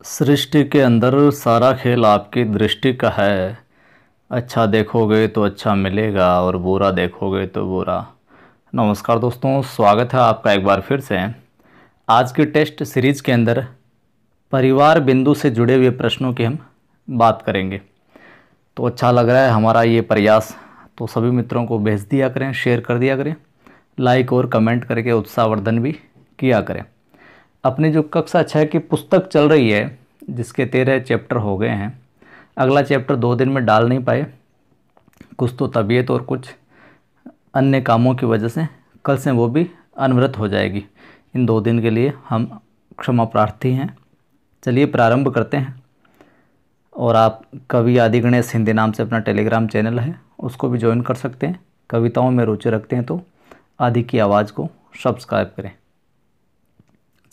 सृष्टि के अंदर सारा खेल आपकी दृष्टि का है। अच्छा देखोगे तो अच्छा मिलेगा और बुरा देखोगे तो बुरा। नमस्कार दोस्तों, स्वागत है आपका एक बार फिर से। आज की टेस्ट सीरीज के अंदर परिवार बिंदु से जुड़े हुए प्रश्नों की हम बात करेंगे। तो अच्छा लग रहा है हमारा ये प्रयास, तो सभी मित्रों को भेज दिया करें, शेयर कर दिया करें, लाइक और कमेंट करके उत्साहवर्धन भी किया करें। अपनी जो कक्षा 6 की पुस्तक चल रही है, जिसके 13 चैप्टर हो गए हैं, अगला चैप्टर 2 दिन में डाल नहीं पाए, कुछ तो तबीयत और कुछ अन्य कामों की वजह से कल से वो भी अनवरत हो जाएगी। इन 2 दिन के लिए हम क्षमा प्रार्थी हैं। चलिए प्रारंभ करते हैं। और आप कवि आदि गणेश हिंदी नाम से अपना टेलीग्राम चैनल है, उसको भी ज्वाइन कर सकते हैं। कविताओं में रुचि रखते हैं तो आदि की आवाज़ को सब्सक्राइब करें।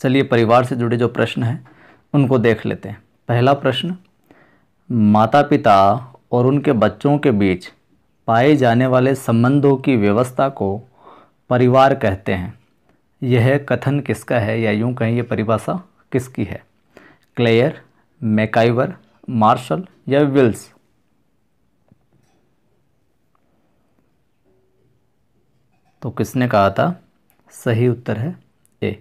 चलिए परिवार से जुड़े जो प्रश्न हैं उनको देख लेते हैं। पहला प्रश्न, माता पिता और उनके बच्चों के बीच पाए जाने वाले संबंधों की व्यवस्था को परिवार कहते हैं। यह कथन किसका है, या यूं कहें ये परिभाषा किसकी है? क्लेयर, मैकाइवर, मार्शल या विल्स? तो किसने कहा था? सही उत्तर है ए।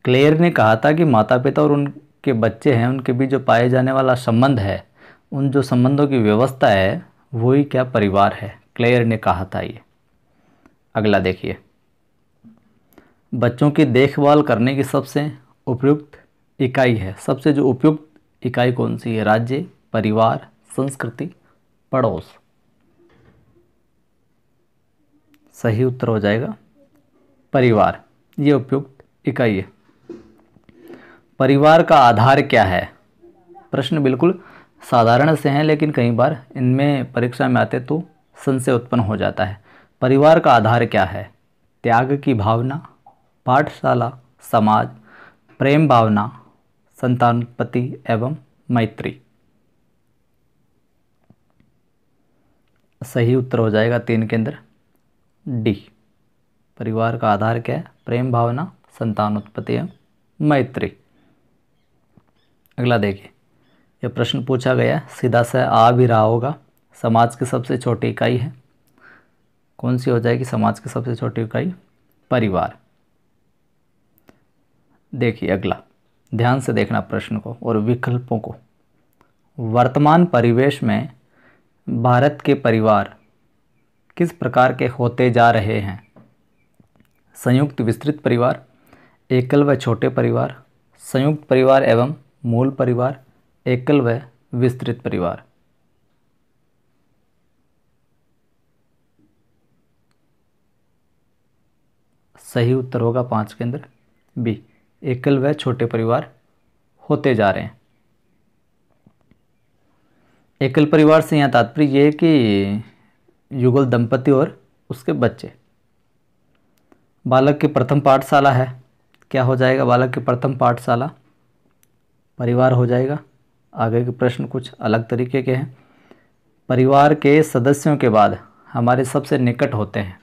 क्लेयर ने कहा था कि माता पिता और उनके बच्चे हैं, उनके बीच जो पाए जाने वाला संबंध है, उन जो संबंधों की व्यवस्था है वही क्या परिवार है। क्लेयर ने कहा था ये। अगला देखिए, बच्चों की देखभाल करने की सबसे उपयुक्त इकाई है। सबसे जो उपयुक्त इकाई कौन सी है? राज्य, परिवार, संस्कृति, पड़ोस? सही उत्तर हो जाएगा परिवार, ये उपयुक्त इकाई है। परिवार का आधार क्या है? प्रश्न बिल्कुल साधारण से हैं, लेकिन कई बार इनमें परीक्षा में आते तो संशय उत्पन्न हो जाता है। परिवार का आधार क्या है? त्याग की भावना, पाठशाला, समाज, प्रेम भावना, संतानोत्पत्ति एवं मैत्री? सही उत्तर हो जाएगा 3 के अंदर डी। परिवार का आधार क्या है? प्रेम भावना, संतानोत्पत्ति एवं मैत्री। अगला देखिए, यह प्रश्न पूछा गया, सीधा सा आ भी रहा होगा। समाज की सबसे छोटी इकाई है, कौन सी हो जाएगी समाज की सबसे छोटी इकाई? परिवार। देखिए अगला, ध्यान से देखना प्रश्न को और विकल्पों को। वर्तमान परिवेश में भारत के परिवार किस प्रकार के होते जा रहे हैं? संयुक्त विस्तृत परिवार, एकल व छोटे परिवार, संयुक्त परिवार एवं मूल परिवार, एकल व विस्तृत परिवार? सही उत्तर होगा 5 के अंदर बी, एकल व छोटे परिवार होते जा रहे हैं। एकल परिवार से यहाँ तात्पर्य ये है कि युगल दंपति और उसके बच्चे। बालक की प्रथम पाठशाला है, क्या हो जाएगा? बालक की प्रथम पाठशाला परिवार हो जाएगा। आगे के प्रश्न कुछ अलग तरीके के हैं। परिवार के सदस्यों के बाद हमारे सबसे निकट होते हैं।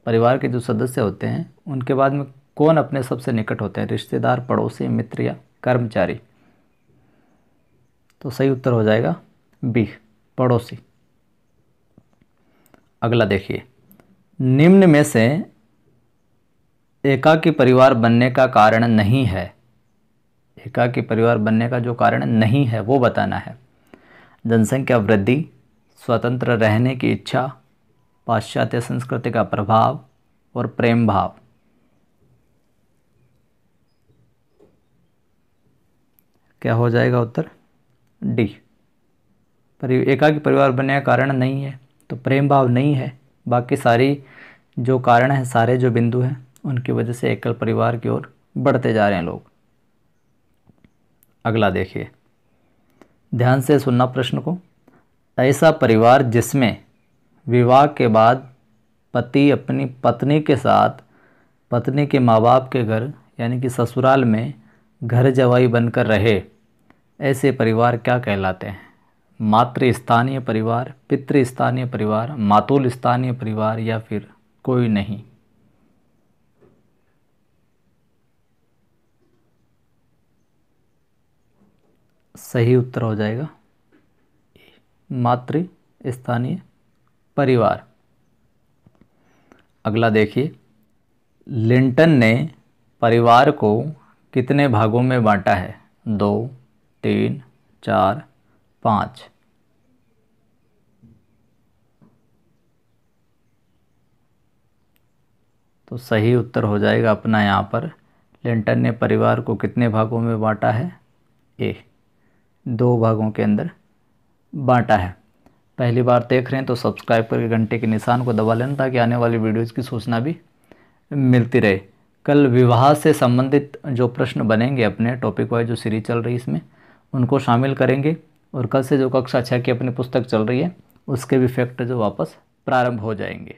परिवार के जो सदस्य होते हैं उनके बाद में कौन अपने सबसे निकट होते हैं? रिश्तेदार, पड़ोसी, मित्र या कर्मचारी? तो सही उत्तर हो जाएगा बी, पड़ोसी। अगला देखिए, निम्न में से एकाकी परिवार बनने का कारण नहीं है। एकाकी परिवार बनने का जो कारण नहीं है वो बताना है। जनसंख्या वृद्धि, स्वतंत्र रहने की इच्छा, पाश्चात्य संस्कृति का प्रभाव और प्रेम भाव? क्या हो जाएगा उत्तर? डी, एकाकी परिवार बनने का कारण नहीं है तो प्रेम भाव नहीं है। बाकी सारी जो कारण हैं, सारे जो बिंदु हैं, उनकी वजह से एकल परिवार की ओर बढ़ते जा रहे हैं लोग। अगला देखिए, ध्यान से सुनना प्रश्न को। ऐसा परिवार जिसमें विवाह के बाद पति अपनी पत्नी के साथ पत्नी के माँ बाप के घर यानी कि ससुराल में घर जवाई बनकर रहे, ऐसे परिवार क्या कहलाते हैं? मातृ स्थानीय परिवार, पितृ स्थानीय परिवार, मातुल स्थानीय परिवार या फिर कोई नहीं? सही उत्तर हो जाएगा मातृ स्थानीय परिवार। अगला देखिए, लिंटन ने परिवार को कितने भागों में बांटा है? 2, 3, 4, 5। तो सही उत्तर हो जाएगा अपना यहाँ पर, लिंटन ने परिवार को कितने भागों में बांटा है? 2 भागों के अंदर बांटा है। पहली बार देख रहे हैं तो सब्सक्राइब करके घंटे के निशान को दबा लेना ताकि आने वाली वीडियोज़ की सूचना भी मिलती रहे। कल विवाह से संबंधित जो प्रश्न बनेंगे अपने टॉपिक वाइज जो सीरीज चल रही है इसमें, उनको शामिल करेंगे। और कल से जो कक्षा 6 की अपनी पुस्तक चल रही है उसके भी फैक्ट जो वापस प्रारंभ हो जाएंगे।